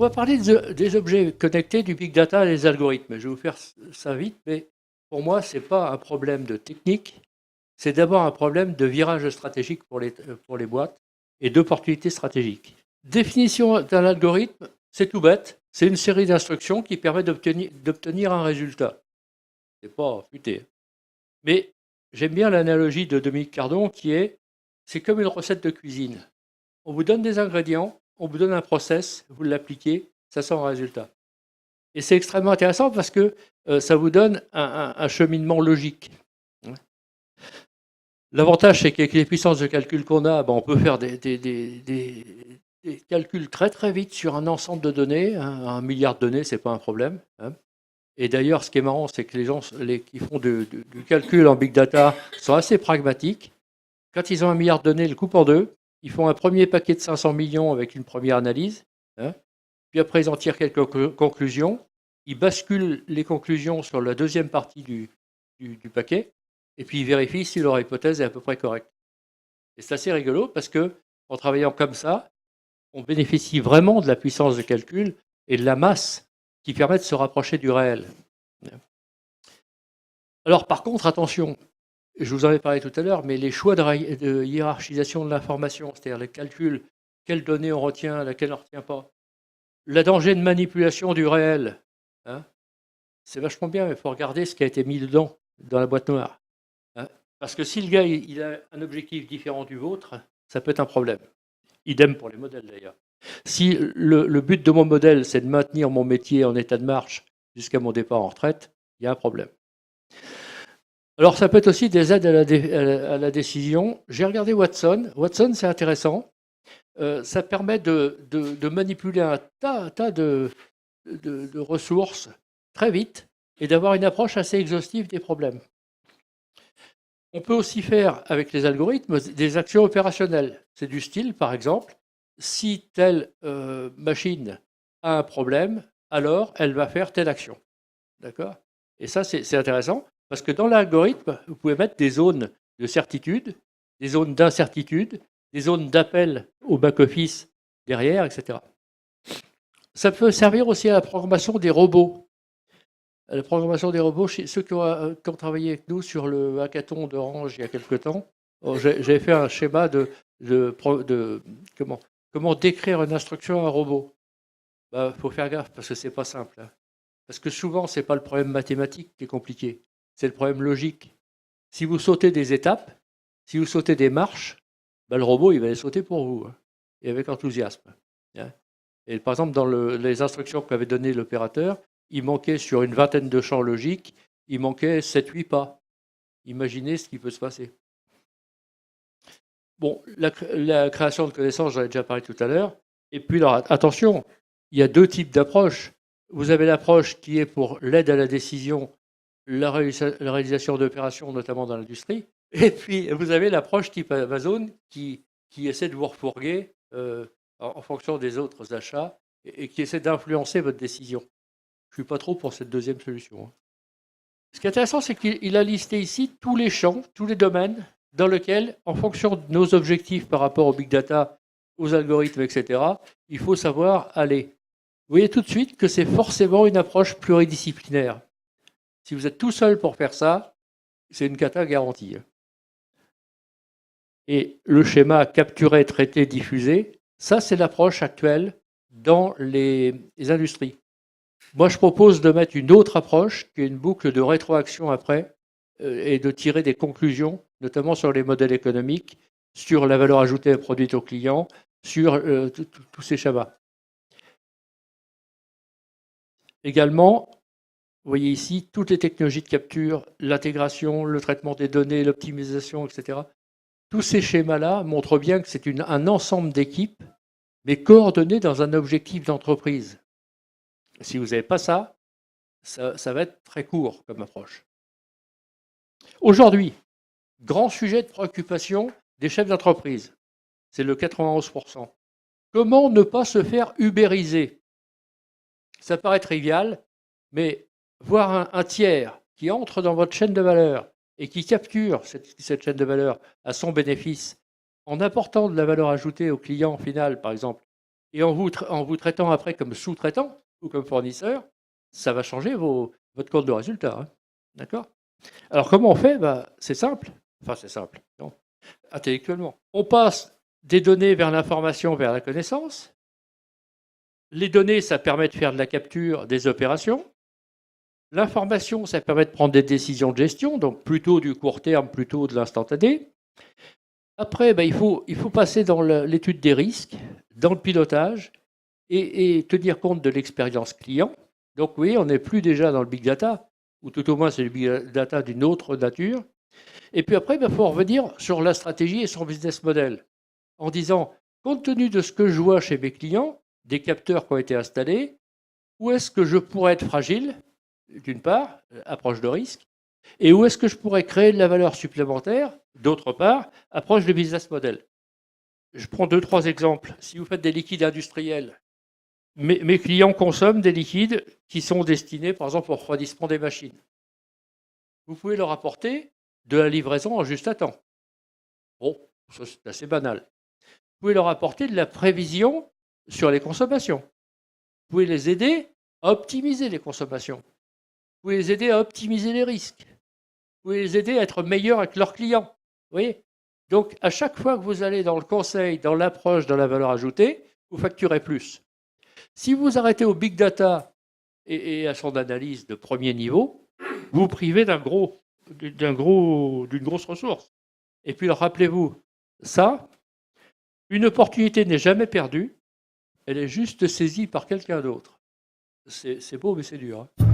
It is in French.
On va parler des objets connectés, du big data et des algorithmes. Je vais vous faire ça vite, mais pour moi, ce n'est pas un problème de technique, c'est d'abord un problème de virage stratégique pour les boîtes et d'opportunités stratégiques. Définition d'un algorithme, c'est tout bête, c'est une série d'instructions qui permet d'obtenir un résultat. C'est pas futé. Mais j'aime bien l'analogie de Dominique Cardon c'est comme une recette de cuisine. On vous donne des ingrédients, on vous donne un process, vous l'appliquez, ça sort un résultat. Et c'est extrêmement intéressant parce que ça vous donne un cheminement logique. L'avantage, c'est qu'avec les puissances de calcul qu'on a, on peut faire des calculs très très vite sur un ensemble de données. Un milliard de données, ce n'est pas un problème. Et d'ailleurs, ce qui est marrant, c'est que les gens qui font du calcul en big data sont assez pragmatiques. Quand ils ont un milliard de données, ils le coupent en deux. Ils font un premier paquet de 500 millions avec une première analyse. Puis après, ils en tirent quelques conclusions. Ils basculent les conclusions sur la deuxième partie du paquet. Et puis ils vérifient si leur hypothèse est à peu près correcte. Et c'est assez rigolo parce que en travaillant comme ça, on bénéficie vraiment de la puissance de calcul et de la masse qui permet de se rapprocher du réel. Alors par contre, attention, je vous en ai parlé tout à l'heure, mais les choix de hiérarchisation de l'information, c'est-à-dire les calculs, quelles données on retient, laquelle on ne retient pas, le danger de manipulation du réel, c'est vachement bien, mais il faut regarder ce qui a été mis dedans, dans la boîte noire. Parce que si le gars il a un objectif différent du vôtre, ça peut être un problème. Idem pour les modèles d'ailleurs. Si le but de mon modèle, c'est de maintenir mon métier en état de marche jusqu'à mon départ en retraite, il y a un problème. Alors ça peut être aussi des aides à la décision. J'ai regardé Watson. Watson, c'est intéressant. Ça permet de manipuler un tas de ressources très vite et d'avoir une approche assez exhaustive des problèmes. On peut aussi faire avec les algorithmes des actions opérationnelles. C'est du style, par exemple, si telle machine a un problème, alors elle va faire telle action. D'accord? Et ça, c'est intéressant, parce que dans l'algorithme, vous pouvez mettre des zones de certitude, des zones d'incertitude, des zones d'appel au back-office derrière, etc. Ça peut servir aussi à la programmation des robots. La programmation des robots, ceux qui ont travaillé avec nous sur le hackathon d'Orange il y a quelque temps, j'avais fait un schéma de comment décrire une instruction à un robot. Faut faire gaffe parce que c'est pas simple. Parce que souvent, c'est pas le problème mathématique qui est compliqué, c'est le problème logique. Si vous sautez des étapes, si vous sautez des marches, le robot, il va les sauter pour vous, et avec enthousiasme. Et par exemple, dans les instructions qu'avait données l'opérateur, il manquait sur une vingtaine de champs logiques, il manquait 7-8 pas. Imaginez ce qui peut se passer. Bon, la création de connaissances, j'en ai déjà parlé tout à l'heure. Et puis, alors, attention, il y a deux types d'approches. Vous avez l'approche qui est pour l'aide à la décision, la réalisation d'opérations, notamment dans l'industrie. Et puis, vous avez l'approche type Amazon qui essaie de vous refourguer en fonction des autres achats et qui essaie d'influencer votre décision. Je ne suis pas trop pour cette deuxième solution. Ce qui est intéressant, c'est qu'il a listé ici tous les champs, tous les domaines dans lesquels, en fonction de nos objectifs par rapport au big data, aux algorithmes, etc., il faut savoir aller. Vous voyez tout de suite que c'est forcément une approche pluridisciplinaire. Si vous êtes tout seul pour faire ça, c'est une cata garantie. Et le schéma capturer, traiter, diffuser, ça c'est l'approche actuelle dans les industries. Moi, je propose de mettre une autre approche, qui est une boucle de rétroaction après, et de tirer des conclusions, notamment sur les modèles économiques, sur la valeur ajoutée produite aux clients, sur tous ces schémas. Également, vous voyez ici, toutes les technologies de capture, l'intégration, le traitement des données, l'optimisation, etc. Tous ces schémas-là montrent bien que c'est un ensemble d'équipes, mais coordonnées dans un objectif d'entreprise. Si vous n'avez pas ça, ça va être très court comme approche. Aujourd'hui, grand sujet de préoccupation des chefs d'entreprise, c'est le 91%. Comment ne pas se faire ubériser? Ça paraît trivial, mais voir un tiers qui entre dans votre chaîne de valeur et qui capture cette chaîne de valeur à son bénéfice en apportant de la valeur ajoutée au client final, par exemple, Et en vous traitant après comme sous-traitant ou comme fournisseur, ça va changer votre compte de résultat. Hein. D'accord? Alors, comment on fait? Bah, c'est simple. Enfin, c'est simple. Non. Intellectuellement. On passe des données vers l'information, vers la connaissance. Les données, ça permet de faire de la capture des opérations. L'information, ça permet de prendre des décisions de gestion, donc plutôt du court terme, plutôt de l'instantané. Après, il faut passer dans l'étude des risques, dans le pilotage et tenir compte de l'expérience client. Donc oui, on n'est plus déjà dans le big data, ou tout au moins c'est le big data d'une autre nature. Et puis après, il faut revenir sur la stratégie et son business model, en disant, compte tenu de ce que je vois chez mes clients, des capteurs qui ont été installés, où est-ce que je pourrais être fragile, d'une part, approche de risque, et où est-ce que je pourrais créer de la valeur supplémentaire, d'autre part, approche de business model. Je prends 2-3 exemples. Si vous faites des liquides industriels, mes clients consomment des liquides qui sont destinés, par exemple, au refroidissement des machines. Vous pouvez leur apporter de la livraison en juste à temps. Bon, ça c'est assez banal. Vous pouvez leur apporter de la prévision sur les consommations. Vous pouvez les aider à optimiser les consommations. Vous pouvez les aider à optimiser les risques. Vous pouvez les aider à être meilleurs avec leurs clients. Vous voyez? Donc, à chaque fois que vous allez dans le conseil, dans l'approche, dans la valeur ajoutée, vous facturez plus. Si vous arrêtez au big data et à son analyse de premier niveau, vous vous privez d'une grosse ressource. Et puis, rappelez-vous, ça, une opportunité n'est jamais perdue, elle est juste saisie par quelqu'un d'autre. C'est beau, mais c'est dur. Hein.